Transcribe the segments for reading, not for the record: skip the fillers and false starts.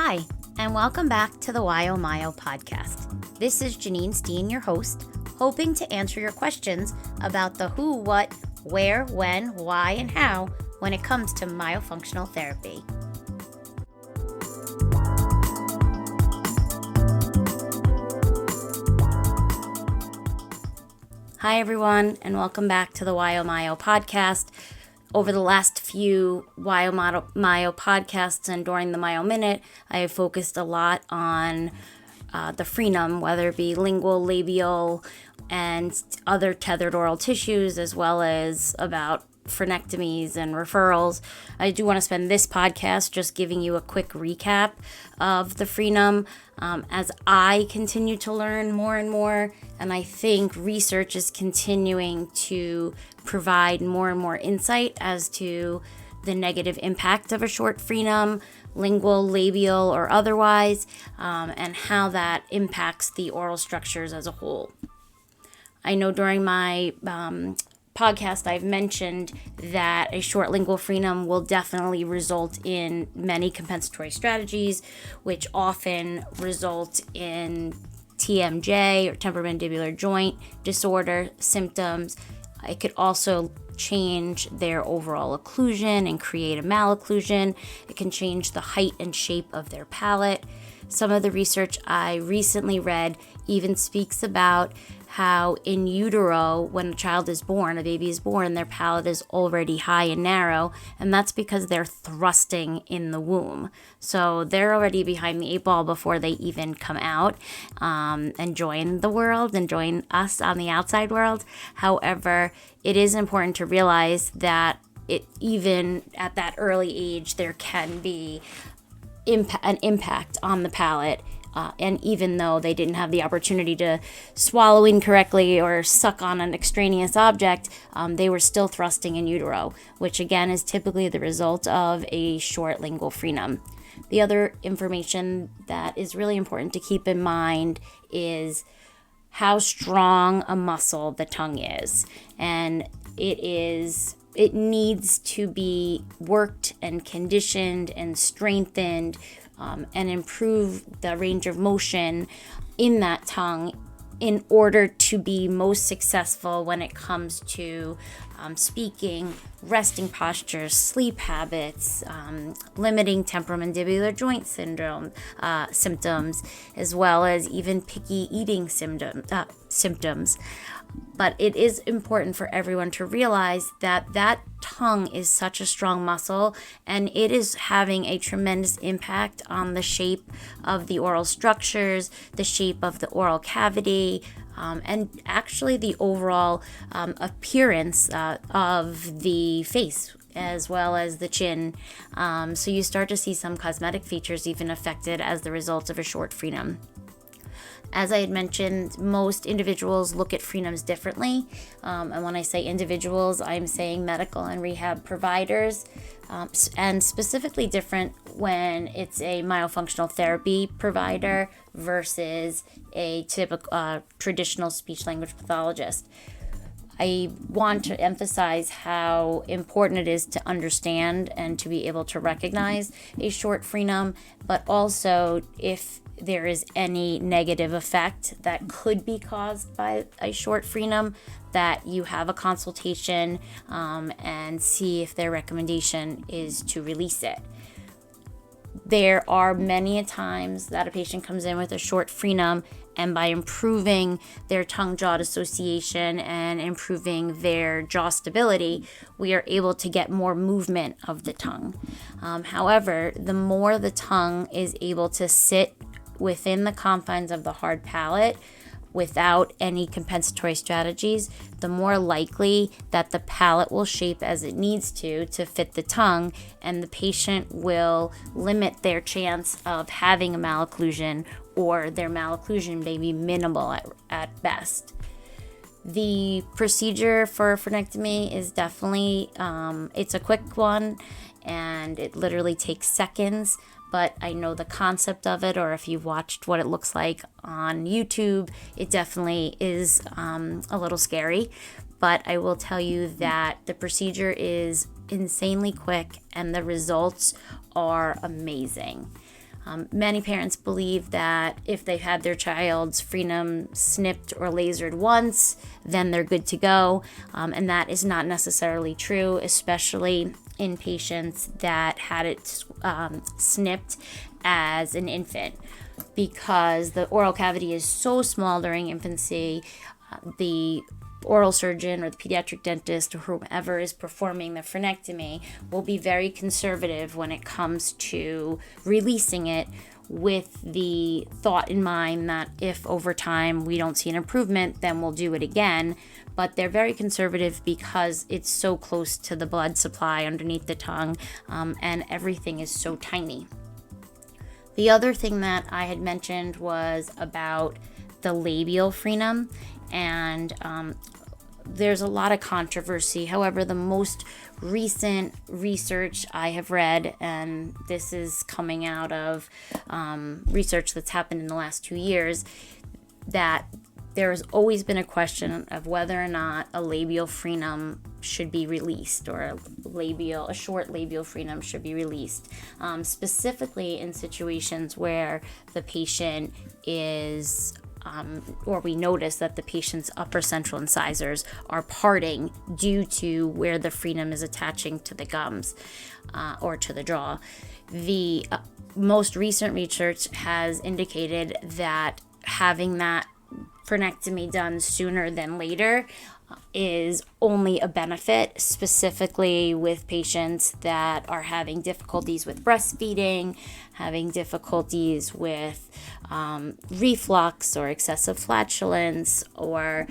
Hi, and welcome back to the WHY-O-MYO podcast. This is Janine Steen, your host, hoping to answer your questions about the who, what, where, when, why, and how when it comes to myofunctional therapy. Hi, everyone, and welcome back to the WHY-O-MYO podcast. Over the last few WHY-O-MYO podcasts and during the Myo Minute, I have focused a lot on the frenum, whether it be lingual, labial, and other tethered oral tissues, as well as about frenectomies and referrals. I do want to spend this podcast just giving you a quick recap of the frenum as I continue to learn more and more, and I think research is continuing to provide more and more insight as to the negative impact of a short frenum, lingual, labial, or otherwise, and how that impacts the oral structures as a whole. I know during my podcast I've mentioned that a short lingual frenum will definitely result in many compensatory strategies, which often result in TMJ or temporomandibular joint disorder symptoms. It could also change their overall occlusion and create a malocclusion. It can change the height and shape of their palate. Some of the research I recently read even speaks about how in utero, when a child is born, a baby is born, their palate is already high and narrow, and that's because they're thrusting in the womb. So they're already behind the eight ball before they even come out and join the world and join us on the outside world. However, it is important to realize that even at that early age, there can be an impact on the palate. And even though they didn't have the opportunity to swallow incorrectly or suck on an extraneous object, they were still thrusting in utero, which again is typically the result of a short lingual frenum. The other information that is really important to keep in mind is how strong a muscle the tongue is. And it needs to be worked and conditioned and strengthened and improve the range of motion in that tongue in order to be most successful when it comes to speaking, resting postures, sleep habits, limiting temporomandibular joint syndrome symptoms, as well as even picky eating symptoms. But it is important for everyone to realize that that tongue is such a strong muscle, and it is having a tremendous impact on the shape of the oral structures, the shape of the oral cavity, and actually the overall appearance of the face, as well as the chin. So you start to see some cosmetic features even affected as the result of a short frenum. As I had mentioned, most individuals look at frenums differently. And when I say individuals, I'm saying medical and rehab providers, and specifically different when it's a myofunctional therapy provider versus a typical traditional speech-language pathologist. I want to emphasize how important it is to understand and to be able to recognize a short frenum, but also if there is any negative effect that could be caused by a short frenum, that you have a consultation and see if their recommendation is to release it. There are many a times that a patient comes in with a short frenum, and by improving their tongue-jaw dissociation and improving their jaw stability, we are able to get more movement of the tongue. However, the more the tongue is able to sit within the confines of the hard palate without any compensatory strategies, the more likely that the palate will shape as it needs to fit the tongue, and the patient will limit their chance of having a malocclusion, or their malocclusion may be minimal at best. The procedure for frenectomy is definitely, it's a quick one, and it literally takes seconds. But I know the concept of it, or if you've watched what it looks like on YouTube, it definitely is a little scary. But I will tell you that the procedure is insanely quick and the results are amazing. Many parents believe that if they've had their child's frenum snipped or lasered once, then they're good to go. And that is not necessarily true, especially in patients that had it snipped as an infant, because the oral cavity is so small during infancy. The oral surgeon or the pediatric dentist or whomever is performing the frenectomy will be very conservative when it comes to releasing it, with the thought in mind that if over time we don't see an improvement, then we'll do it again. But they're very conservative because it's so close to the blood supply underneath the tongue, and everything is so tiny. The other thing that I had mentioned was about the labial frenum, and there's a lot of controversy. However, the most recent research I have read, and this is coming out of research that's happened in the last 2 years, that there has always been a question of whether or not a labial frenum should be released, or a short labial frenum should be released, specifically in situations where the patient is or we notice that the patient's upper central incisors are parting due to where the frenum is attaching to the gums or to the jaw. The most recent research has indicated that having that frenectomy done sooner than later is only a benefit, specifically with patients that are having difficulties with breastfeeding, having difficulties with reflux or excessive flatulence, or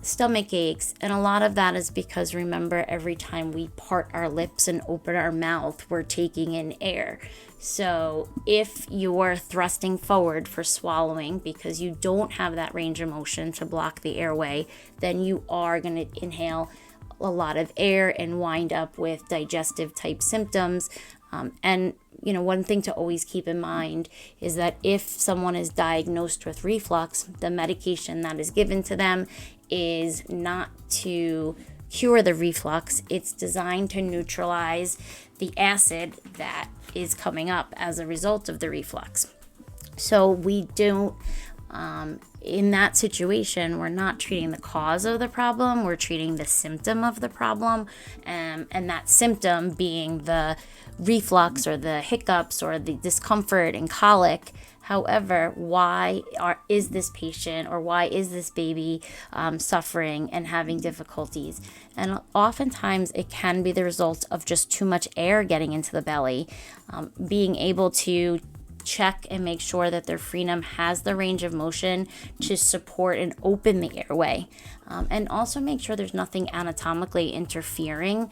stomach aches. And a lot of that is because, remember, every time we part our lips and open our mouth, we're taking in air. So if you're thrusting forward for swallowing because you don't have that range of motion to block the airway, then you are going to inhale a lot of air and wind up with digestive type symptoms. And one thing to always keep in mind is that if someone is diagnosed with reflux, the medication that is given to them is not to cure the reflux. It's designed to neutralize the acid that is coming up as a result of the reflux. So we don't, in that situation, we're not treating the cause of the problem, we're treating the symptom of the problem, and that symptom being the reflux or the hiccups or the discomfort and colic. However, why is this patient or why is this baby suffering and having difficulties? And oftentimes it can be the result of just too much air getting into the belly. Being able to check and make sure that their frenum has the range of motion to support and open the airway. And also make sure there's nothing anatomically interfering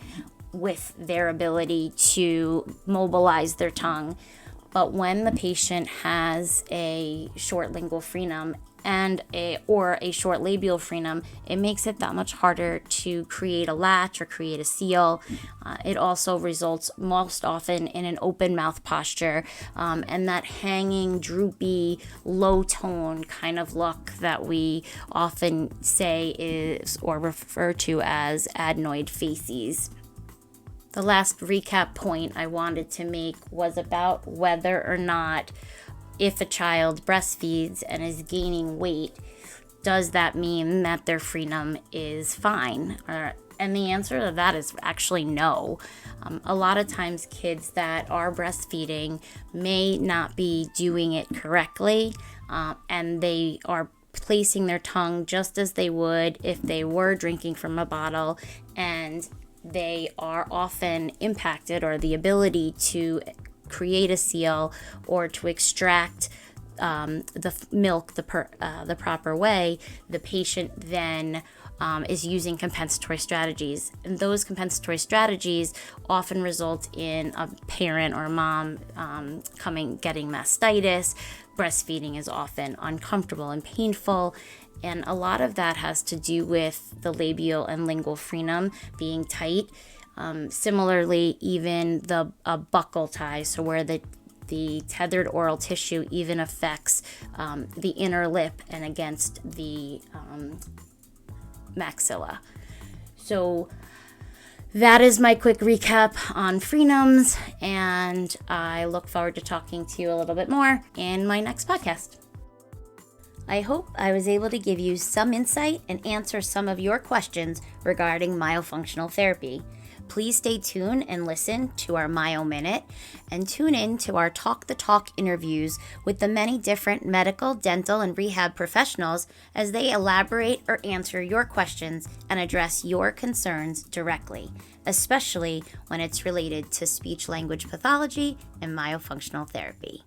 with their ability to mobilize their tongue. But when the patient has a short lingual frenum or a short labial frenum, it makes it that much harder to create a latch or create a seal. It also results most often in an open mouth posture, and that hanging, droopy, low tone kind of look that we often say is or refer to as adenoid facies. The last recap point I wanted to make was about whether or not, if a child breastfeeds and is gaining weight, does that mean that their frenum is fine? And the answer to that is actually no. A lot of times kids that are breastfeeding may not be doing it correctly, and they are placing their tongue just as they would if they were drinking from a bottle, and they are often impacted, or the ability to create a seal or to extract the milk the proper way. The patient then is using compensatory strategies, and those compensatory strategies often result in a parent or mom getting mastitis. Breastfeeding is often uncomfortable and painful, and a lot of that has to do with the labial and lingual frenum being tight. Similarly, even a buccal tie, so where the tethered oral tissue even affects the inner lip and against the maxilla. So that is my quick recap on frenums, and I look forward to talking to you a little bit more in my next podcast. I hope I was able to give you some insight and answer some of your questions regarding myofunctional therapy. Please stay tuned and listen to our Myo Minute, and tune in to our Talk the Talk interviews with the many different medical, dental, and rehab professionals as they elaborate or answer your questions and address your concerns directly, especially when it's related to speech-language pathology and myofunctional therapy.